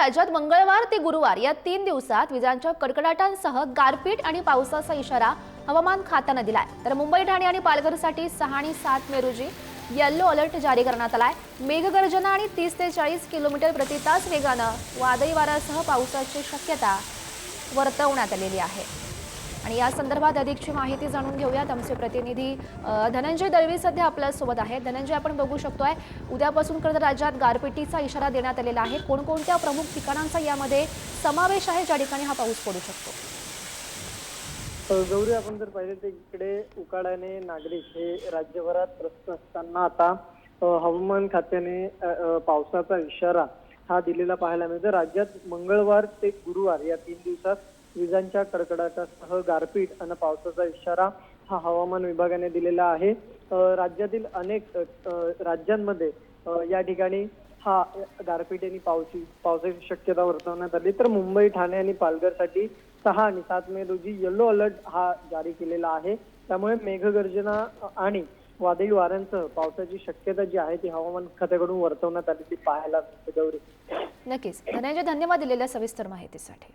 राज्यात मंगळवार ते गुरुवार या 3 दिवसात विजांच्या कडकडाटांसह गारपीट आणि पावसाचा इशारा हवामान खात्याने दिलाय। तर मुंबई, ठाणे आणि पालघरसाठी 6 आणि 7 मे रोजी येलो अलर्ट जारी करण्यात आलाय। मेघगर्जना आणि 30 ते 40 किलोमीटर प्रति तास वेगानं वादळी वाऱ्यासह पावसाची शक्यता वर्तवण्यात आलेली आहे। आणि या संदर्भात अधिकची माहिती जाणून घेऊयात। आमचे प्रतिनिधी धनंजय दळवी सध्या आपल्या सोबत आहेत। धनंजय, आपण बघू शकतोय उद्यापासून खरं तर राज्यात गारपिटीचा इशारा देण्यात आलेला आहे। कोणकोणत्या प्रमुख ठिकाणांचा यामध्ये समावेश आहे ज्या ठिकाणी हा पाऊस पडू शकतो? गौरी, आपण जर पाहिले तर इकडे उकाड्याने नागरिक हे राज्यभरात त्रस्त असताना आता हवामान खात्याने पावसाचा इशारा हा दिलेला पाहायला मिळतो। राज्यात मंगळवार ते गुरुवार या 3 दिवसात विजांच्या कडकडाटासह गारपीट आणि पावसाचा इशारा हा हवामान विभागाने दिलेला आहे। राज्यातील अनेक राज्यांमध्ये या ठिकाणी हा गारपीट आणि पावसाची शक्यता वर्तवण्यात आली। तर मुंबई, ठाणे आणि पालघरसाठी 6 आणि 7 मे रोजी येलो अलर्ट हा जारी केलेला आहे। त्यामुळे मेघगर्जना आणि वादळी वाऱ्यांसह पावसाची शक्यता जी आहे ती हवामान खात्याकडून वर्तवण्यात आलेली पाहायला मिळते। गौरी, नक्कीच धनंजय, धन्यवाद दिलेल्या सविस्तर माहितीसाठी।